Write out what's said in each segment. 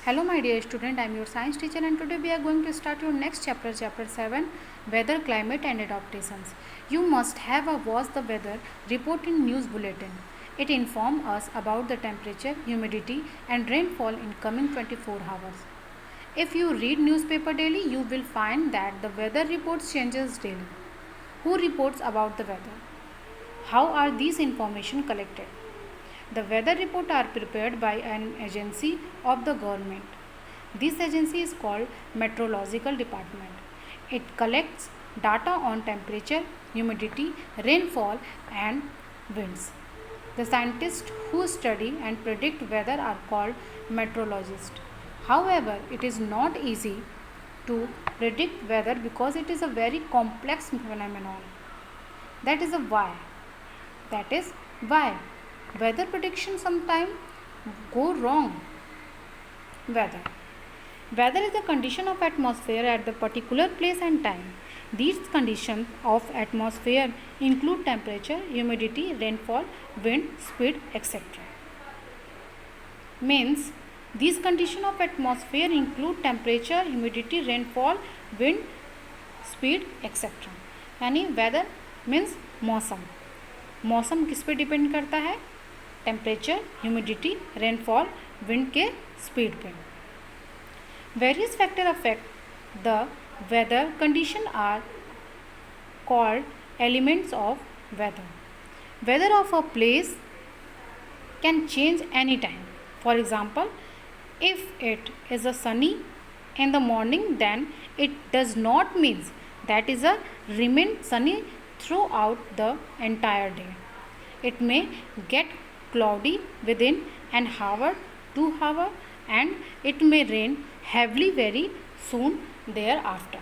Hello my dear student, I am your science teacher and today we are going to start your next chapter, chapter 7, Weather, Climate and Adaptations. You must have watched the weather report in news bulletin. It informs us about the temperature, humidity and rainfall in coming 24 hours. If you read newspaper daily, you will find that the weather reports changes daily. Who reports about the weather? How are these information collected? The weather report are prepared by an agency of the government. This agency is called Meteorological Department. It collects data on temperature, humidity, rainfall and winds. The scientists who study and predict weather are called meteorologists. However, it is not easy to predict weather because it is a very complex phenomenon. That is why weather prediction sometimes go wrong. Weather is the condition of atmosphere at the particular place and time. These conditions of atmosphere include temperature, humidity, rainfall, wind, speed, etc. Means these conditions of atmosphere include temperature, humidity, rainfall, wind, speed, etc. यानी weather means मौसम किस पे depend करता है? Temperature, humidity, rainfall, wind के speed पे. Various factor affect the weather condition are called elements of weather. Weather of a place can change any time. For example, if it is a sunny in the morning, then it does not means that is a remain sunny throughout the entire day. It may get cloudy within an hour, 2 hour and it may rain heavily very soon thereafter.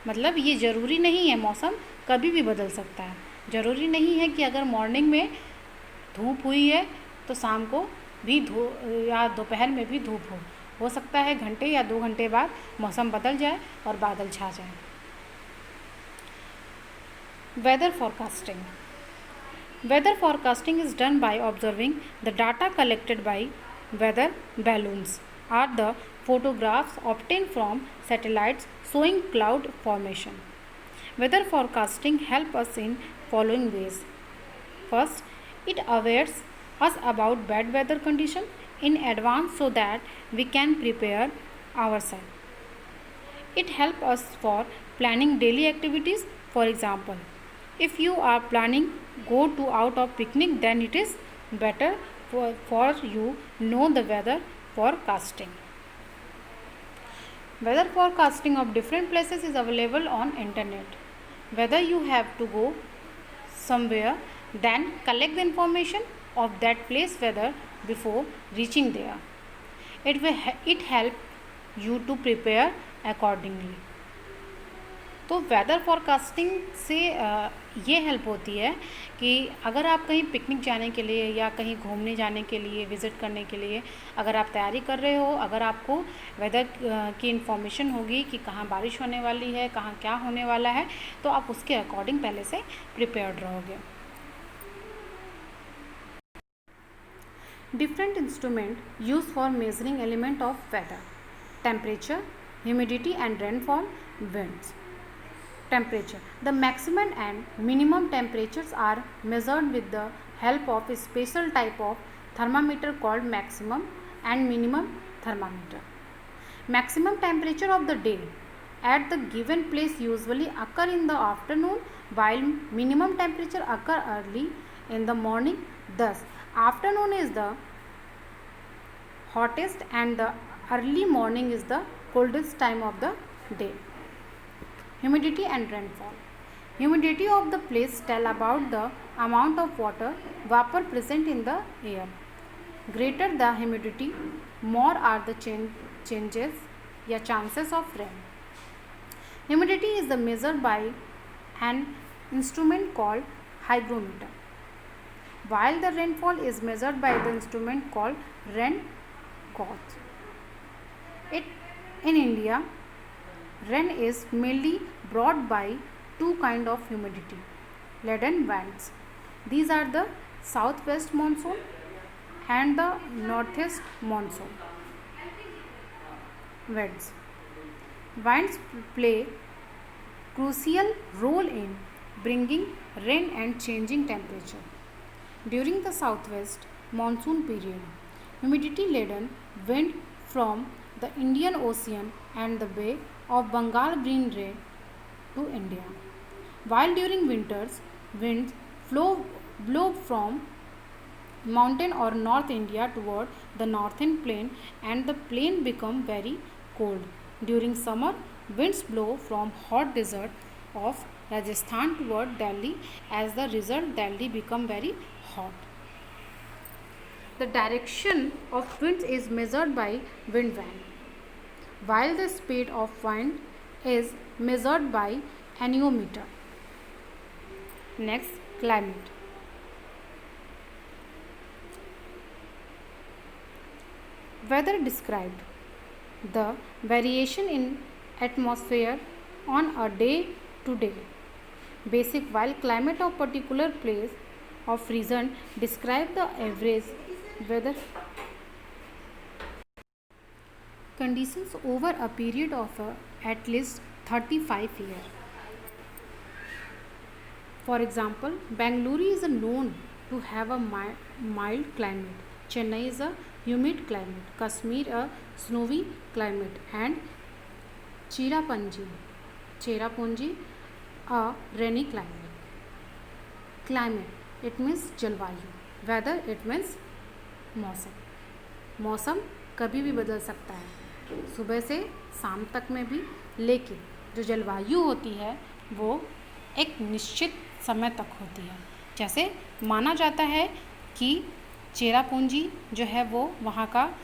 मतलब ये ज़रूरी नहीं है, मौसम कभी भी बदल सकता है. ज़रूरी नहीं है कि अगर मॉर्निंग में धूप हुई है तो शाम को भी या दोपहर में भी धूप हो सकता है घंटे या 2 घंटे बाद मौसम बदल जाए और बादल छा जाए. Weather forecasting. Weather forecasting is done by observing the data collected by weather balloons or the photographs obtained from satellites showing cloud formation. Weather forecasting helps us in following ways. First, it awares us about bad weather condition in advance so that we can prepare ourselves. It helps us for planning daily activities. For example, if you are planning go to out of picnic, then it is better for you know the weather forecasting. Weather forecasting of different places is available on internet. Whether you have to go somewhere, then collect the information of that place weather before reaching there. It help you to prepare accordingly. तो weather forecasting से ये help होती है कि अगर आप कहीं picnic जाने के लिए या कहीं घूमने जाने के लिए, विज़िट करने के लिए अगर आप तैयारी कर रहे हो, अगर आपको वेदर की इन्फॉर्मेशन होगी कि कहाँ बारिश होने वाली है, कहाँ क्या होने वाला है, तो आप उसके अकॉर्डिंग पहले से प्रिपेयर्ड रहोगे. Different instrument use for measuring element of weather. Temperature, humidity and rainfall, winds. Temperature. The maximum and minimum temperatures are measured with the help of a special type of thermometer called maximum and minimum thermometer. Maximum temperature of the day at the given place usually occur in the afternoon, while minimum temperature occur early in the morning. Thus, afternoon is the hottest and the early morning is the coldest time of the day. Humidity and rainfall. Humidity of the place tell about the amount of water vapor present in the air. Greater the humidity, more are the changes या chances of rain. Humidity is the measured by an instrument called hygrometer, while the rainfall is measured by the instrument called rain gauge. In India, rain is mainly brought by two kinds of humidity, laden winds. These are the southwest monsoon and the northeast monsoon. winds. Winds play crucial role in bringing rain and changing temperature. During the southwest monsoon period, humidity-laden wind from the Indian Ocean and the Bay of Bengal bring rain to India. While during winters, winds blow from mountain or North India toward the northern plain and the plain become very cold. During summer, winds blow from hot desert of Rajasthan toward Delhi. As the result, Delhi become very hot. The direction of winds is measured by wind vane, while the speed of wind is measured by anemometer. Next, climate. Weather described the variation in atmosphere on a day to day basic, while climate of particular place of region describe the average weather conditions over a period of at least 35 years. For example, Bangalore is known to have a mild climate. Chennai is a humid climate. Kashmir a snowy climate, and Cherrapunji a rainy climate. Climate, it means जलवायु. Weather, it means मौसम. मौसम कभी भी बदल सकता है, सुबह से शाम तक में भी, लेकिन जो जलवायु होती है वो एक निश्चित समय तक होती है. जैसे माना जाता है कि चेरापूंजी जो है वो वहाँ का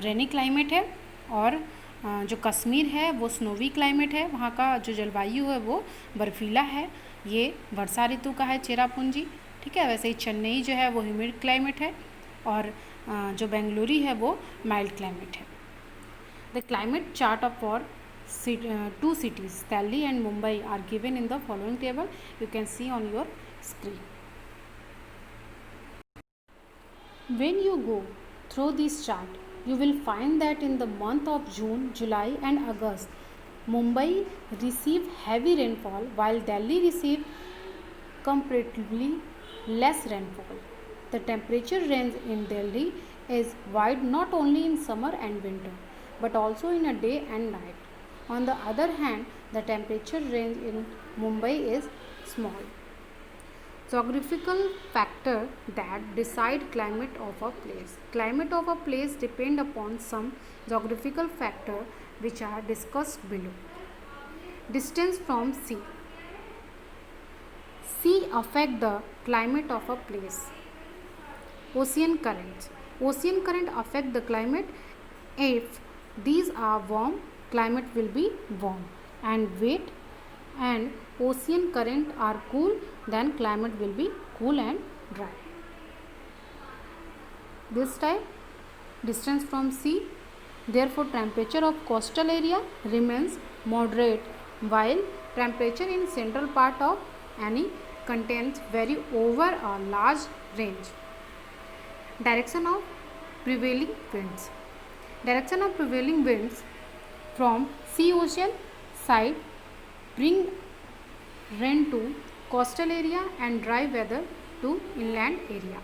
रेनी क्लाइमेट है, और जो कश्मीर है वो स्नोवी क्लाइमेट है, वहाँ का जो जलवायु है वो बर्फीला है, ये वर्षा ऋतु का है चेरापूंजी. ठीक है. वैसे ही चेन्नई जो है वो ह्यूमिड क्लाइमेट है, और जो बेंगलुरु है वो माइल्ड क्लाइमेट है. The climate chart of for two cities, Delhi and Mumbai, are given in the following table. You can see on your screen. When you go through this chart, you will find that in the month of June, July and August, Mumbai receive heavy rainfall while Delhi receive comparatively less rainfall. The temperature range in Delhi is wide not only in summer and winter but also in a day and night. On the other hand, the temperature range in Mumbai is small. Geographical factor that decide climate of a place. Climate of a place depend upon some geographical factor which are discussed below. Distance from sea. Sea affect the climate of a place. Ocean currents. Ocean current affect the climate. If these are warm, climate will be warm, and wet and ocean current are cool, then climate will be cool and dry. This type, distance from sea, therefore temperature of coastal area remains moderate, while temperature in central part of any contains vary over a large range. Direction of prevailing winds. Direction of prevailing winds from sea ocean side bring rain to coastal area and dry weather to inland area.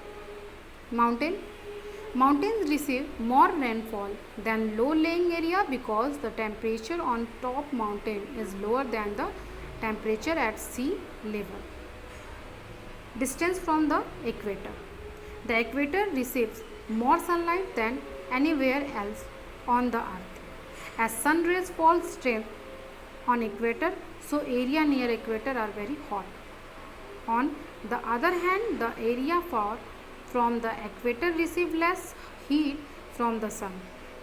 Mountains receive more rainfall than low-lying area because the temperature on top mountain is lower than the temperature at sea level. Distance from the equator. The equator receives more sunlight than anywhere else on the earth. As sun rays fall straight on equator, so area near equator are very hot. On the other hand, the area far from the equator receive less heat from the sun.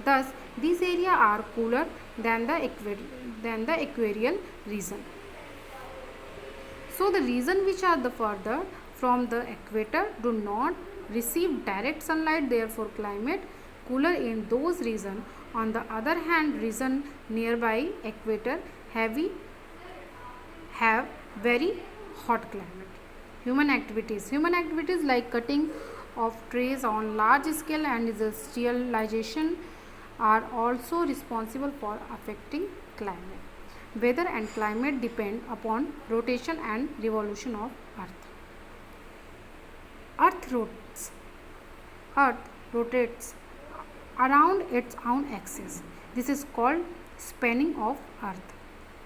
Thus, these areas are cooler than the equatorial region. So, the region which are the further from the equator do not receive direct sunlight, therefore climate cooler in those regions. On the other hand, region nearby equator have very hot climate. Human activities like cutting of trees on large scale and industrialization are also responsible for affecting climate. Weather and climate depend upon rotation and revolution of Earth. Earth rotates, Earth rotates around its own axis. This is called spinning of Earth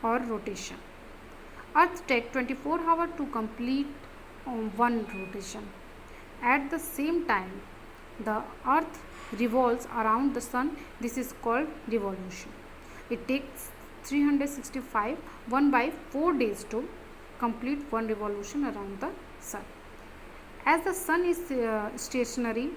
or rotation. Earth takes 24 hours to complete one rotation. At the same time, the Earth revolves around the Sun. This is called revolution. It takes 365 1 by 4 days to complete one revolution around the Sun. As the Sun is stationary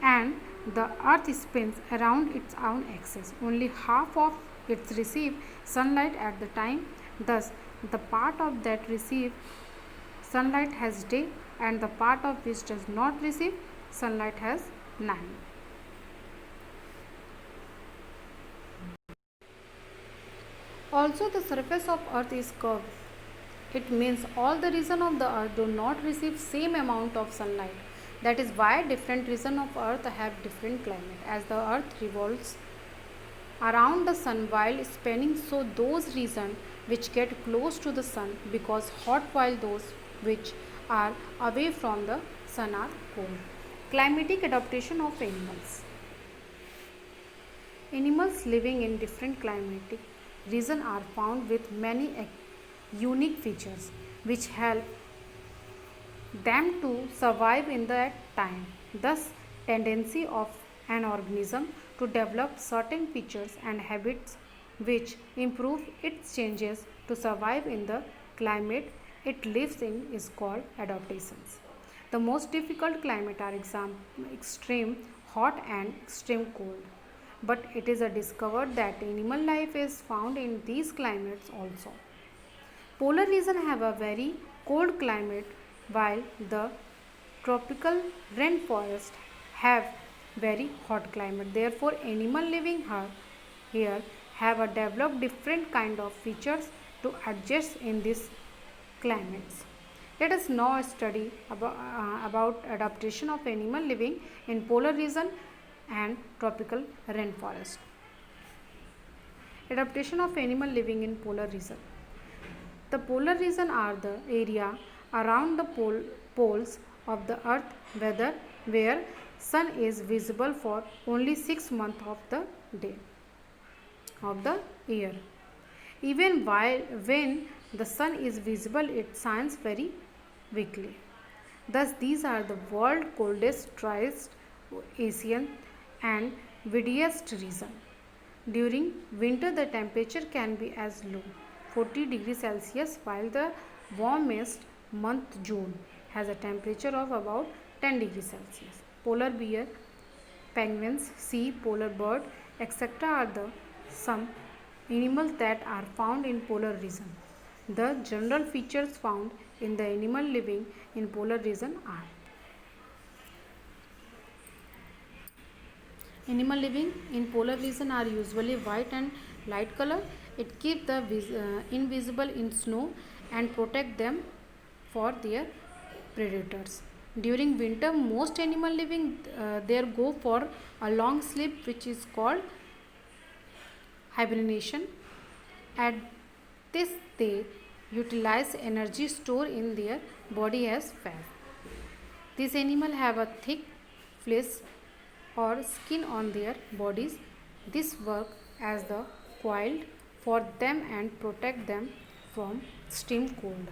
and the Earth spins around its own axis, only half of it receives sunlight at the time. Thus, the part of that receive sunlight has day, and the part of which does not receive sunlight has night. Also, the surface of Earth is curved. It means all the regions of the Earth do not receive same amount of sunlight. That is why different regions of Earth have different climate. As the Earth revolves around the Sun while spinning, so those regions which get close to the Sun because hot, while those which are away from the Sun are cold. Climatic adaptation of animals. Animals living in different climatic regions are found with many unique features which help them to survive in that time. Thus, tendency of an organism to develop certain features and habits which improve its changes to survive in the climate it lives in is called adaptations. The most difficult climate are extreme hot and extreme cold. But it is discovered that animal life is found in these climates also. Polar regions have a very cold climate while the tropical rainforests have very hot climate. Therefore, animals living here have a developed different kind of features to adjust in these climates. Let us now study about adaptation of animal living in polar region and tropical rainforest. Adaptation of animal living in polar region. The polar region are the area around the poles of the earth where sun is visible for only 6 months of the year. Even when the sun is visible, it shines very weakly. Thus, these are the world coldest, driest, Asian and windiest region. During winter, the temperature can be as low 40 degrees Celsius, while the warmest month June has a temperature of about 10 degrees Celsius. Polar bear, penguins, sea, polar bird, etc. are the some animals that are found in polar region. The general features found in the animal living in polar region are: animal living in polar region are usually white and light color. It keeps the invisible in snow and protect them for their predators. During winter, most animal living there go for a long sleep, which is called hibernation. At this, they utilize energy stored in their body as fat. These animals have a thick flesh or skin on their bodies. This work as the coil for them and protect them from extreme cold.